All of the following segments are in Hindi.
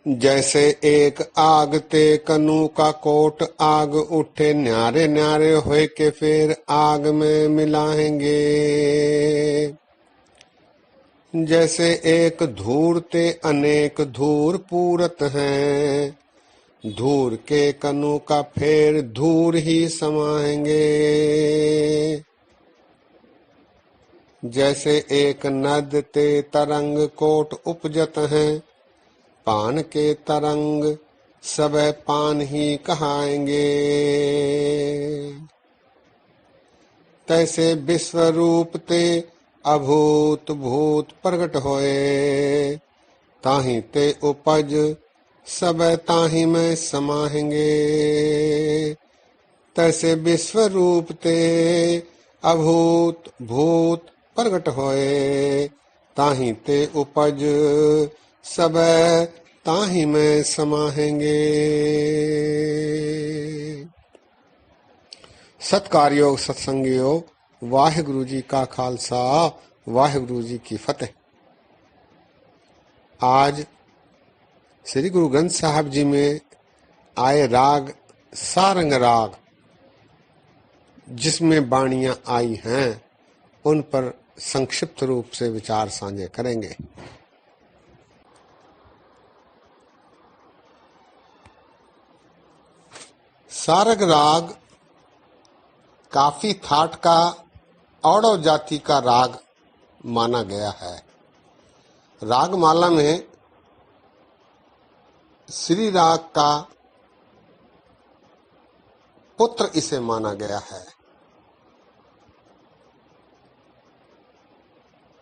जैसे एक आग ते कनु का कोट आग उठे न्यारे न्यारे होए के फिर आग में मिलाएंगे। जैसे एक धूर ते अनेक धूर पूरत हैं, धूर के कनु का फेर धूर ही समाएंगे। जैसे एक नद ते तरंग कोट उपजत हैं, पान के तरंग सब पान ही कहाएंगे। तैसे विश्व रूप ते अभूत भूत प्रगट होए, ताहि ते उपज सब ताहि में समाहेंगे। तैसे विश्व रूप ते अभूत भूत प्रगट होए, ताहि ते उपज सब ताहि में समाहेंगे। सत्कारयोग सत्संगयोग, वाहिगुरु जी का खालसा वाहिगुरु जी की फतेह। आज श्री गुरु ग्रंथ साहब जी में आए राग सारंग राग, जिसमें बाणियां आई हैं, उन पर संक्षिप्त रूप से विचार साझे करेंगे। सारंग राग काफी थाट का औड़व जाति का राग माना गया है। रागमाला में श्री राग का पुत्र इसे माना गया है।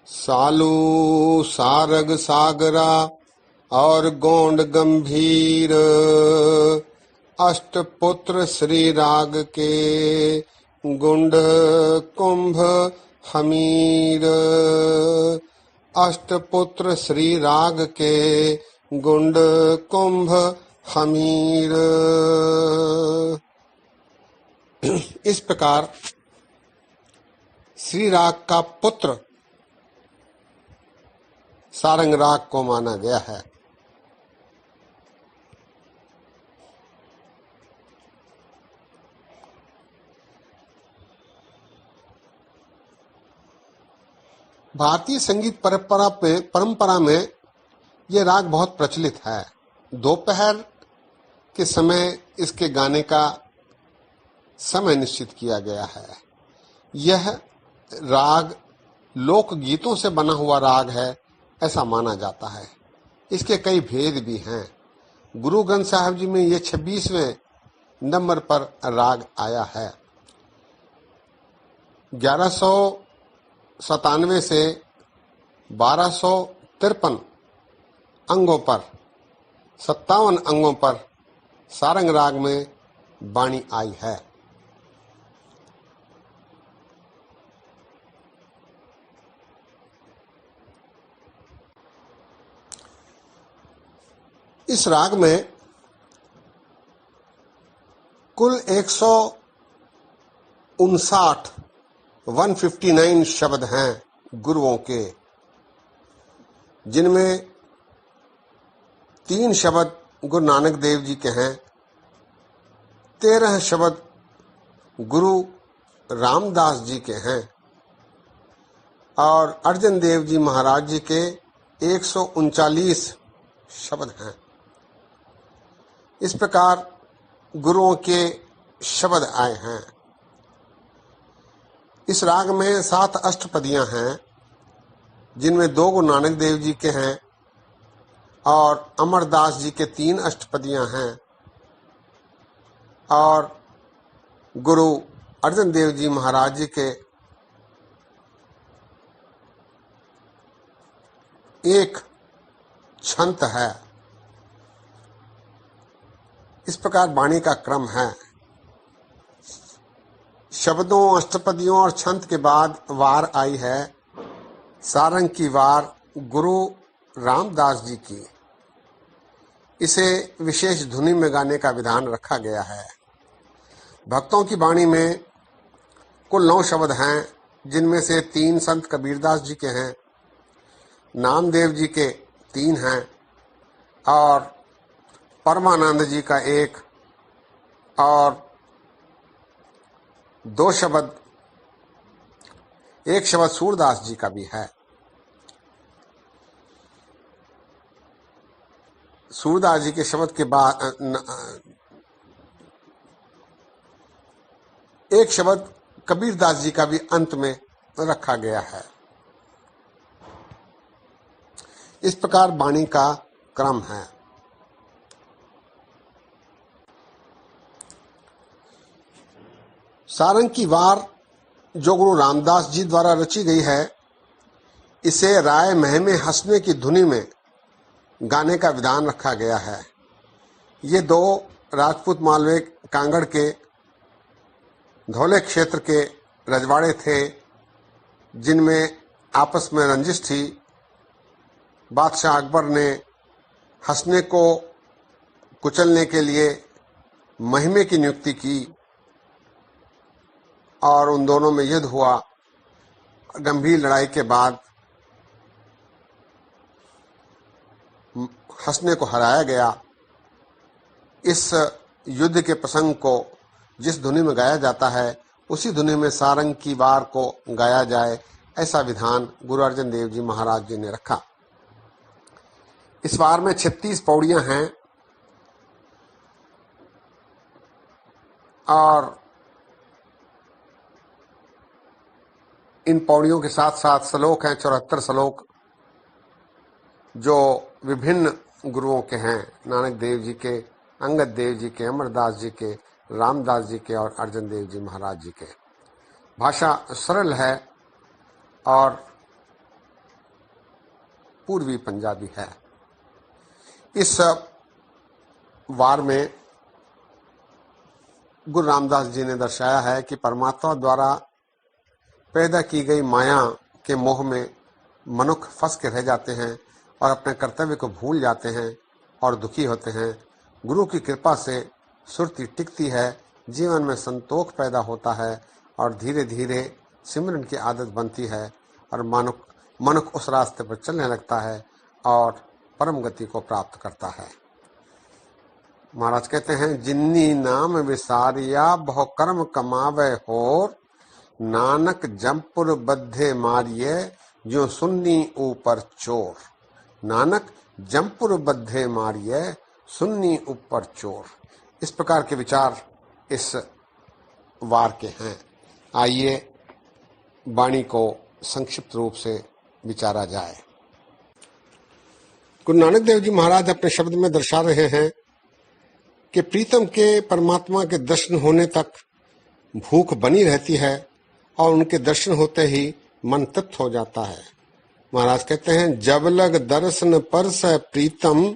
सालू सारग सागरा और गोंड गंभीर, अष्टपुत्र श्री राग के गुंड कुंभ हमीर। अष्टपुत्र श्री राग के गुंड कुंभ हमीर। इस प्रकार श्री राग का पुत्र सारंग राग को माना गया है। भारतीय संगीत परंपरा में ये राग बहुत प्रचलित है। दोपहर के समय इसके गाने का समय निश्चित किया गया है। यह राग लोक गीतों से बना हुआ राग है, ऐसा माना जाता है। इसके कई भेद भी हैं। गुरु ग्रंथ साहब जी में ये 26वें नंबर पर राग आया है। 1197 से 1253 अंगों पर 57 अंगों पर सारंग राग में बाणी आई है। इस राग में कुल 159 शब्द हैं गुरुओं के, जिनमें 3 शब्द गुरु नानक देव जी के हैं, 13 शब्द गुरु रामदास जी के हैं और अर्जन देव जी महाराज जी के 139 शब्द हैं। इस प्रकार गुरुओं के शब्द आए हैं। इस राग में 7 अष्टपदियां हैं, जिनमें 2 गुरु नानक देव जी के हैं और अमरदास जी के 3 अष्टपदियां हैं और गुरु अर्जन देव जी महाराज जी के 1 छंत है। इस प्रकार बाणी का क्रम है। शब्दों, अष्टपदियों और छंत के बाद वार आई है। सारंग की वार गुरु रामदास जी की। इसे विशेष धुनी में गाने का विधान रखा गया है। भक्तों की बाणी में कुल 9 शब्द हैं, जिनमें से 3 संत कबीरदास जी के हैं, नामदेव जी के 3 हैं और परमानंद जी का एक और दो शब्द, एक शब्द सूरदास जी का भी है। सूरदास जी के शब्द के बाद एक शब्द कबीरदास जी का भी अंत में रखा गया है। इस प्रकार वाणी का क्रम है। सारंग की वार जो गुरु रामदास जी द्वारा रची गई है, इसे राय मह में हंसने की धुनी में गाने का विधान रखा गया है। ये दो राजपूत मालवे कांगड़ के धौले क्षेत्र के रजवाड़े थे, जिनमें आपस में रंजिश थी। बादशाह अकबर ने हंसने को कुचलने के लिए महिमे की नियुक्ति की और उन दोनों में युद्ध हुआ। गंभीर लड़ाई के बाद हंसने को हराया गया। इस युद्ध के प्रसंग को जिस धुनी में गाया जाता है, उसी धुनी में सारंग की वार को गाया जाए, ऐसा विधान गुरु अर्जन देव जी महाराज जी ने रखा। इस वार में 36 पौड़ियां हैं और इन पौड़ियों के साथ साथ श्लोक हैं, 74 श्लोक, जो विभिन्न गुरुओं के हैं। नानक देव जी के, अंगद देव जी के, अमरदास जी के, रामदास जी के और अर्जन देव जी महाराज जी के। भाषा सरल है और पूर्वी पंजाबी है। इस वार में गुरु रामदास जी ने दर्शाया है कि परमात्मा द्वारा पैदा की गई माया के मोह में मनुष्य फंस के रह जाते हैं और अपने कर्तव्य को भूल जाते हैं और दुखी होते हैं। गुरु की कृपा से सुरती टिकती है, जीवन में संतोष पैदा होता है और धीरे धीरे सिमरन की आदत बनती है और मनुष्य उस रास्ते पर चलने लगता है और परम गति को प्राप्त करता है। महाराज कहते हैं, जिन्नी नाम विसारिया बहु कर्म कमावे होर, नानक जमपुर बद्धे मारिये जो सुन्नी ऊपर चोर। नानक जमपुर बद्धे मारिये सुन्नी ऊपर चोर। इस प्रकार के विचार इस वार के हैं। आइए वाणी को संक्षिप्त रूप से विचारा जाए। गुरु नानक देव जी महाराज अपने शब्द में दर्शा रहे हैं कि प्रीतम के परमात्मा के दर्शन होने तक भूख बनी रहती है और उनके दर्शन होते ही मन तृप्त हो जाता है। महाराज कहते हैं, जब लग दर्शन परस प्रीतम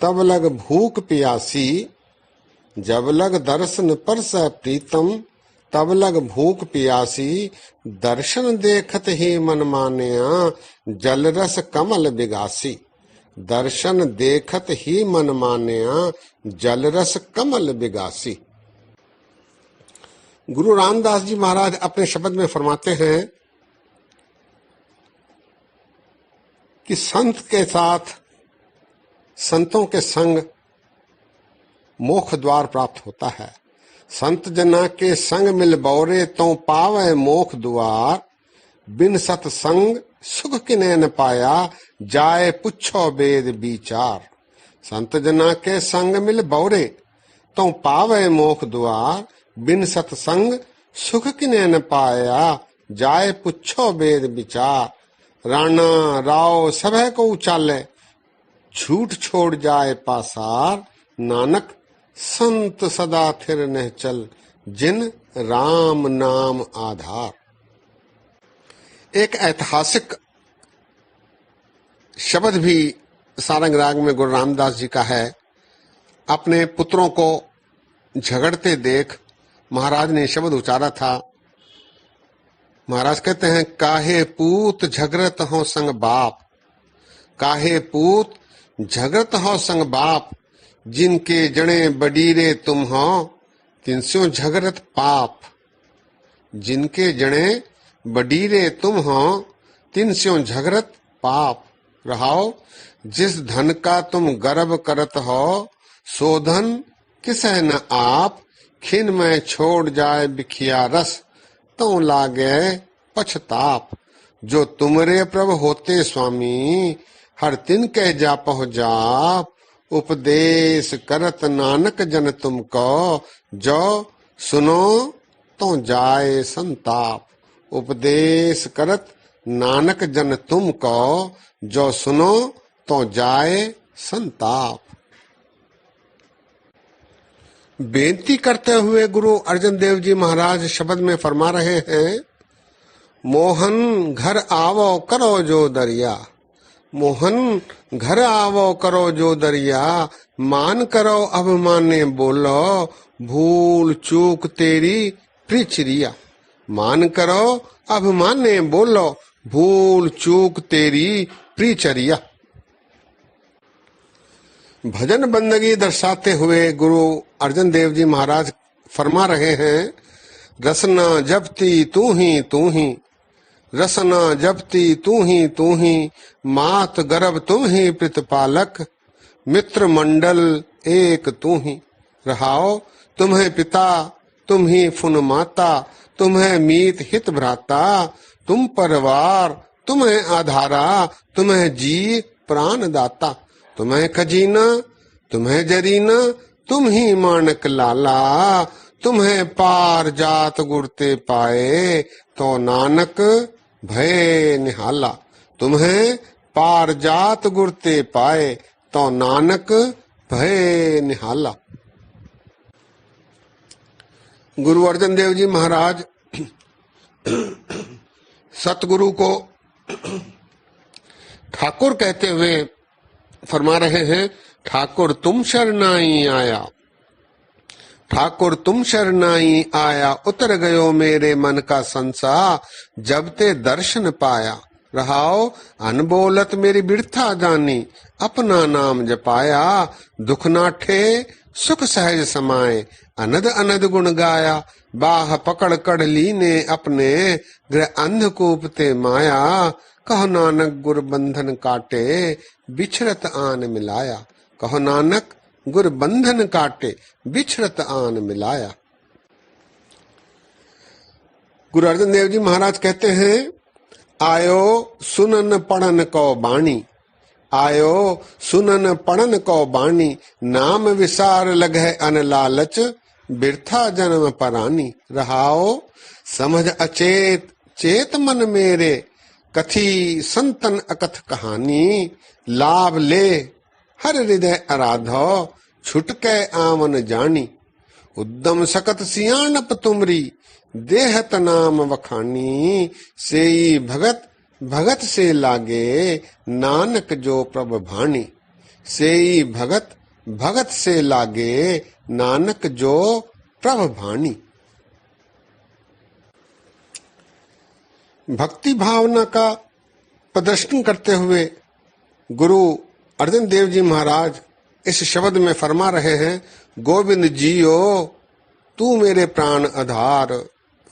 तब लग भूख प्यासी। जब लग दर्शन परस प्रीतम तब लग भूख प्यासी। दर्शन देखत ही मन मानिया जल रस कमल बिगासी। दर्शन देखत ही मन मानिया जल रस कमल बिगासी। गुरु रामदास जी महाराज अपने शब्द में फरमाते हैं कि संत के साथ, संतों के संग मोक्ष द्वार प्राप्त होता है। संत जना के संग मिल बौरे तो पावे मोक्ष द्वार। बिन सत्संग सुख किने न पाया जाए पुछो वेद विचार। संत जना के संग मिल बौरे तो पावे मोक्ष द्वार। बिन सत्संग सुख किने न पाया जाए पुछो वेद विचार। राणा राव सभे को उचाले झूठ छोड़ जाए पासार। नानक संत सदा थिर न चल जिन राम नाम आधार। एक ऐतिहासिक शब्द भी सारंग राग में गुरु रामदास जी का है। अपने पुत्रों को झगड़ते देख महाराज ने शब्द उचारा था। महाराज कहते हैं, काहे पूत झगड़त हो संग बाप। काहे पूत झगड़त हो संग बाप। जिनके जड़े बडीरे तुम हो तिनस्यों झगड़त पाप। जिनके जड़े बडीरे तुम हो तिनस्यों झगड़त पाप। रहाओ जिस धन का तुम गर्व करत हो शोधन किसै न आप, खिन में छोड़ जाए बिखिया रस, तो लागे पछताप। जो तुमरे प्रभ होते स्वामी, हर तिन कह जापहो जाप। उपदेश करत नानक जन तुमको, जो सुनो तो जाए संताप। उपदेश करत नानक जन तुमको, जो सुनो तो जाए संताप। बेनती करते हुए गुरु अर्जन देव जी महाराज शब्द में फरमा रहे हैं, मोहन घर आवो करो जो दरिया। मोहन घर आवो करो जो दरिया, मान करो अभिमाने बोलो, भूल चूक तेरी प्रिचरिया। मान करो अभिमाने बोलो, भूल चूक तेरी प्रिचरिया। भजन बंदगी दर्शाते हुए गुरु अर्जन देव जी महाराज फरमा रहे हैं, रसना जपती तू ही, रसना जपती तू ही, मात गर्भ तुम ही प्रतिपालक, मित्र मंडल एक तू ही। रहाओ तुम्हें पिता तुम ही फुन माता, तुम्हें मीत हित भ्राता, तुम परिवार तुम्हें आधारा, तुम्हें जी प्राण दाता। तुम्हें खजीना तुम्हें जरीना, तुम ही मानक लाला, तुम्हें पार जात गुरते पाए, तो नानक भय निहाला। तुम्हें पार जात गुरते पाए, तो नानक भय निहाला। गुरु अर्जन देव जी महाराज सतगुरु को ठाकुर कहते हुए फरमा रहे हैं, ठाकुर तुम शरणाई आया, ठाकुर तुम शरणाई आया, उतर गयो मेरे मन का संसार, जब ते दर्शन पाया। रहाओ अनबोलत मेरी बिरथा जानी, अपना नाम जपाया, दुख नाठे सुख सहज समाए, अनद अनद गुण गाया। बाह पकड़ कड़ लीने अपने, गृह अंधकूप ते माया, कहो नानक गुर बंधन काटे, बिछरत आन मिलाया। कहो नानक गुर बंधन काटे, बिछरत आन मिलाया। गुरु अर्जन देव जी महाराज कहते हैं, आयो सुनन पढ़न को बाणी, आयो सुनन पढ़न को बाणी, नाम विसार लगे अन लालच, बिरथा जन्म परानी। रहाओ समझ अचेत चेत मन मेरे, कथी संतन अकथ कहानी, लाभ ले हर हृदय आराधो, छुटके आवन जानी। उद्दम सकत सियाणप तुमरी, देहत नाम वखानी, सेई भगत भगत से लागे, नानक जो प्रभ भानी। सेई भगत भगत से लागे, नानक जो प्रभ भानी। भक्ति भावना का प्रदर्शन करते हुए गुरु अर्जन देव जी महाराज इस शब्द में फरमा रहे हैं, गोविंद जियो तू मेरे प्राण आधार,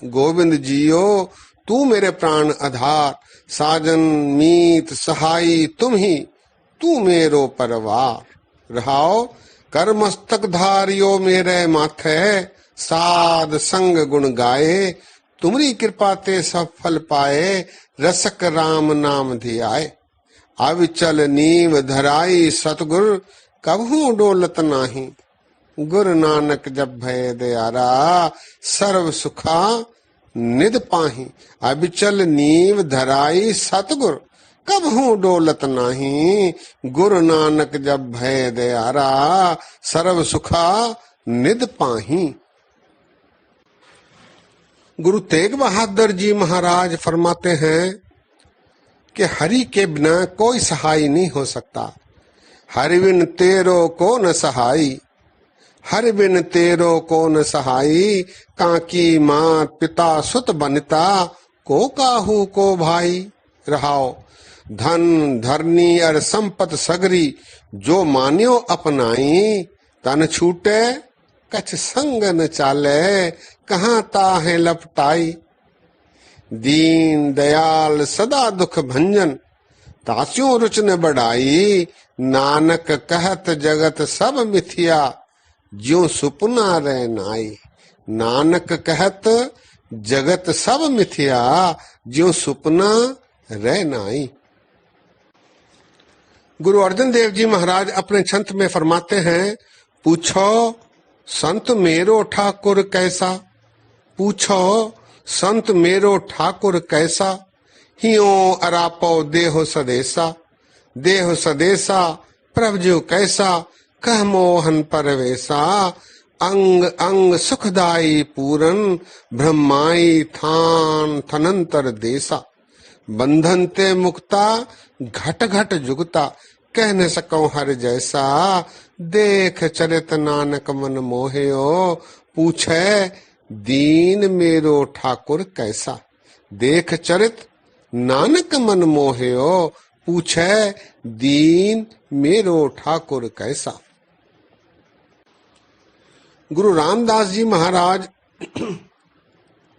गोविंद जियो तू मेरे प्राण आधार, साजन मीत सहाई तुम ही, तू मेरो परवार। रहाओ कर मस्तक धारियो मेरे माथे, साध संग गुण गाए, तुमरी कृपा ते सब फल पाए, रसक राम नाम धियाए। अविचल नीव धराई सतगुर, कभू डोलत नाही, गुरु नानक जब भय दयारा, सर्व सुखा निध पाही। अविचल नीव धराई सतगुर, कभू डोलत नाही, गुरु नानक जब भय दयारा, सर्व सुखा निध पाही। गुरु तेग बहादुर जी महाराज फरमाते हैं कि हरि के बिना कोई सहाय नहीं हो सकता। हरि बिन तेरो को न सहाई, हरि बिन तेरो को न सहाई, काकी मात पिता सुत बनिता, को काहू को भाई। रहाओ धन धरनी और संपत सगरी, जो मान्यो अपनाई, तन छूटे कछ संग न चाले, कहाँ ताहे लपटाई। दीन दयाल सदा दुख भंजन, तास्यों रुच न बढ़ाई, नानक कहत जगत सब मिथिया, ज्यों सुपना रह नाई। नानक कहत जगत सब मिथिया, ज्यों सुपना रह नाई। गुरु अर्जन देव जी महाराज अपने छंत में फरमाते हैं, पूछो संत मेरो ठाकुर कैसा, पूछो संत मेरो ठाकुर कैसा, हियो अरापो देहो सदेसा, देह सदेसा प्रभ जो कैसा, कह मोहन परवेसा, अंग अंग सुखदाई पूरन, ब्रह्माई थान थनंतर देसा। बंधन ते मुक्ता घट घट जुगता, कह न सकूं हर जैसा, देख चरित नानक मन मोहियो, पूछे दीन मेरो ठाकुर कैसा। देख चरित नानक मन मोहियो, पूछे दीन मेरो ठाकुर कैसा। गुरु रामदास जी महाराज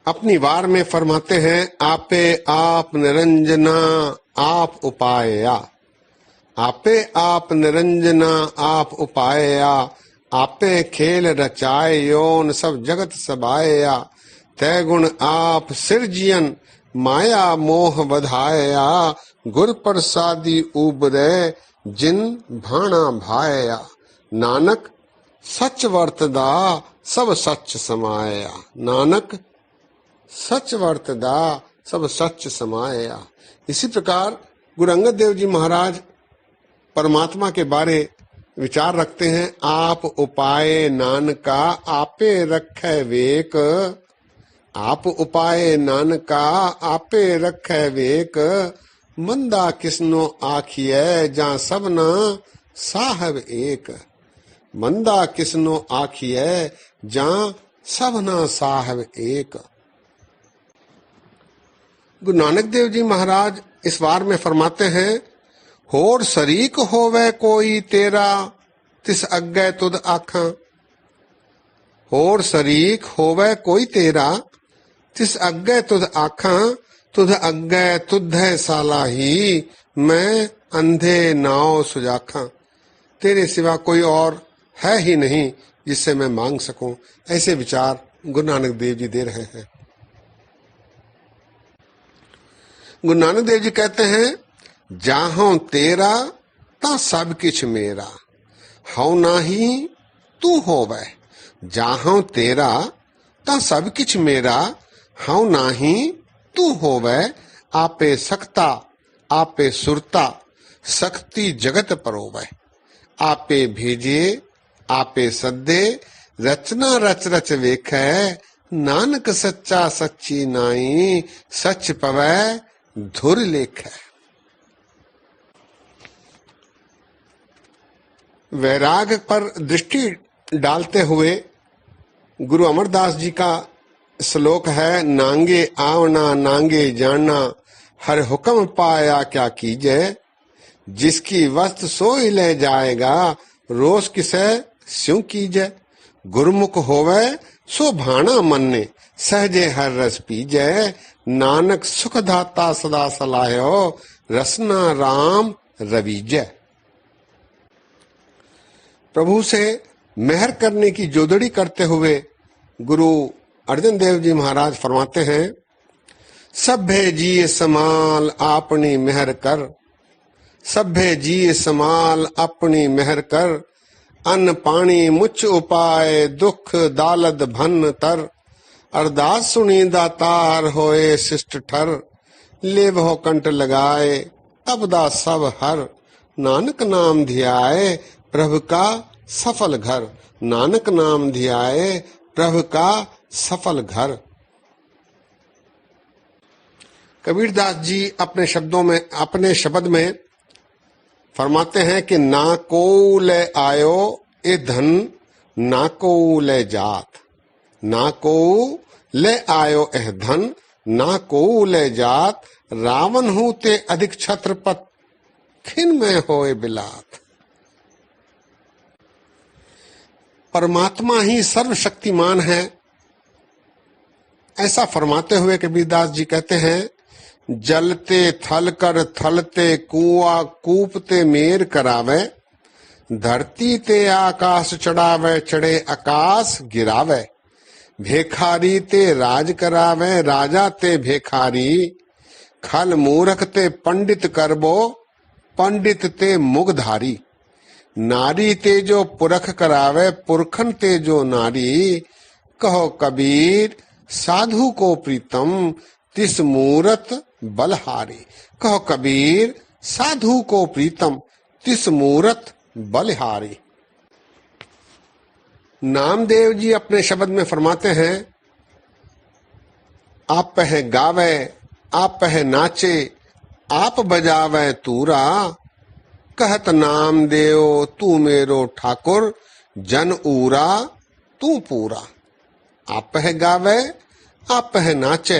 अपनी वार में फरमाते हैं, आपे आप निरंजना आप उपाया, आपे आप निरंजना आप उपाया, आपे खेल रचाए योन सब जगत सबाया, तय गुण आप सिरजियन माया मोह बधाया, गुर प्रसादी उबरे जिन भाणा भाया। नानक सच वर्तदा सब सच समाया, नानक सच वर्तदा सब सच समाया। इसी प्रकार गुरु अंगद देव जी महाराज परमात्मा के बारे विचार रखते हैं, आप उपाय नानका आपे रखे वेक, आप उपाय नानका आपे रखे वेक, मंदा किसनो आखिए जा सबना साहब एक। मंदा किसनो आखिए जा सबना साहब एक। गुरु नानक देव जी महाराज इस वार में फरमाते हैं, होर शरीक होवे कोई तेरा, तिस अग्गै तुद आखा। होर शरीक होवे कोई तेरा, तिस अग्गै तुद आखा, तुद अग्गै तुधै साला ही, मैं अंधे नाव सुजाखा। तेरे सिवा कोई और है ही नहीं जिससे मैं मांग सकूं। ऐसे विचार गुरु नानक देव जी दे रहे हैं। गुरु नानक देव जी कहते हैं, जाहों तेरा ता सब किछ मेरा, हौ नाही तू होवे। जाहों तेरा ता सब किछ मेरा, हौ नाही तू होवे। आपे सकता आपे सुरता, शक्ति जगत परोवे। आपे भेजे आपे सदे, रचना रच रच वेखै, नानक सच्चा सच्ची नाई, सच पवै धुर लेखै। वैराग पर दृष्टि डालते हुए गुरु अमरदास जी का श्लोक है, नांगे आवना नांगे जाना, हर हुक्म पाया क्या कीजे। जिसकी वस्तु सोई ले जाएगा, रोष किसे स्यों कीजे। गुरमुख होवे सो भाना मन्ने, सहजे हर रस पीजे। नानक सुख दाता सदा सलाह्यो, रसना राम रवीजय। प्रभु से मेहर करने की जोदड़ी करते हुए गुरु अर्जन देव जी महाराज फरमाते हैं, सभे जी समाल आपनी मेहर कर, सभे जी समाल अपनी मेहर कर। अन्न पानी मुच उपाय, दुख दालद भन तर। अरदास सुनी दातार होए शिष्ट ठर, ले बहु कंठ लगाए अबदा सब हर। नानक नाम धियाए प्रभु का सफल घर, नानक नाम धियाए प्रभु का सफल घर। कबीरदास जी अपने शब्द में फरमाते हैं कि ना को ले आयो ए धन, ना को ले जात। ना को ले आयो एह धन, ना को ले जात। रावण हूं ते अधिक छत्रपत, खिन में होए बिलात। परमात्मा ही सर्वशक्तिमान है, ऐसा फरमाते हुए कबीरदास जी कहते हैं जलते थल कर थलते कुआ कूपते मेर करावे, धरती ते आकाश चढ़ावे चढ़े आकाश गिरावे, भेखारी ते राज करावे राजा ते भेखारी, खल मूर्ख ते पंडित करबो पंडित ते मुगधारी, नारी ते जो पुरख करावे पुरखन ते जो नारी, कहो कबीर साधु को प्रीतम तिस मूरत बलहारी। कहो कबीर साधु को प्रीतम तिस मूरत बलहारी। नामदेव जी अपने शब्द में फरमाते हैं, आप पह गावे आप पह नाचे आप बजावे तूरा, कहत नामदेव तू मेरो ठाकुर जन ऊरा तू पूरा। आप पह गावे आप पह नाचे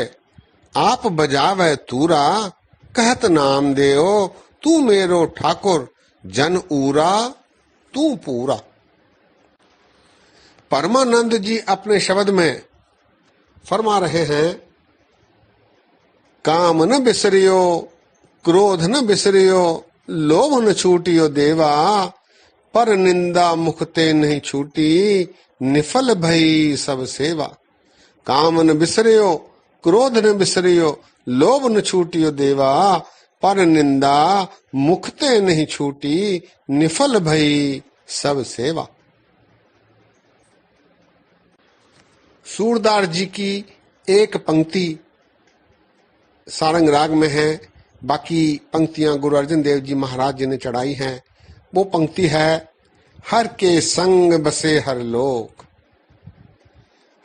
आप बजावे तूरा, कहत नामदेव तू मेरो ठाकुर जन ऊरा तू पूरा। परमानंद जी अपने शब्द में फरमा रहे हैं, काम न बिसरियो क्रोध न बिसरियो लोभ न छूटियो देवा, पर निंदा मुख ते नहीं छूटी निफल भई सब सेवा। काम न बिसरियो क्रोध न बिसरियो लोभ न छूटियो देवा, पर निंदा मुख ते नहीं छूटी निफल भई सब सेवा। सूरदास जी की एक पंक्ति सारंग राग में है, बाकी पंक्तियां गुरु अर्जन देव जी महाराज जी ने चढ़ाई हैं। वो पंक्ति है, हर के संग बसे हर लोक,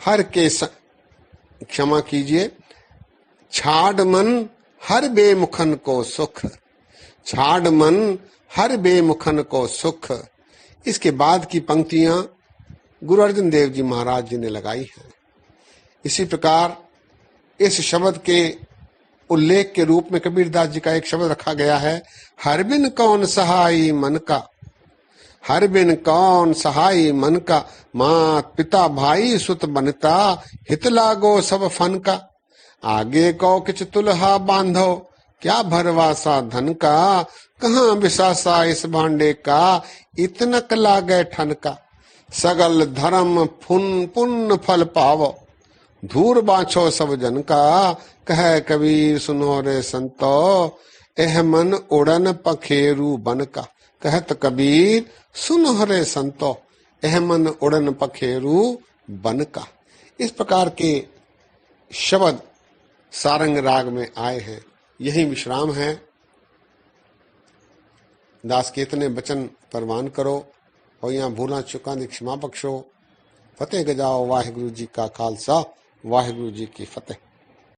हर के क्षमा कीजिए, छाड़ मन हर बेमुखन को सुख, छाड़ मन हर बेमुखन को सुख। इसके बाद की पंक्तियां गुरु अर्जन देव जी महाराज जी ने लगाई हैं। इसी प्रकार इस शब्द के उल्लेख के रूप में कबीरदास जी का एक शब्द रखा गया है, हर बिन कौन सहाई मन का, हर बिन कौन सहाई मन का, मात पिता भाई सुत बनता, हित लागो सब फन का, आगे को किच तुलहा बांधो क्या भरवासा धन का, कहाँ बिसासा इस भांडे का इतनक लागे ठन का, सगल धर्म फुन पुण्य फल पावो धूर बाछो सब जन का, कह कबीर सुनो रे संतो एह मन उड़न पखेरु बन का। कहत कबीर सुनो रे संतो एह मन उड़न पखेरु बन का। इस प्रकार के शब्द सारंग राग में आए हैं। यही विश्राम है। दास के इतने वचन परवान करो और यहाँ भूला चुका दी क्षमा बख्शो। फतेह गजाओ वाहिगुरु जी का खालसा, वाहिगुरु जी की फतेह।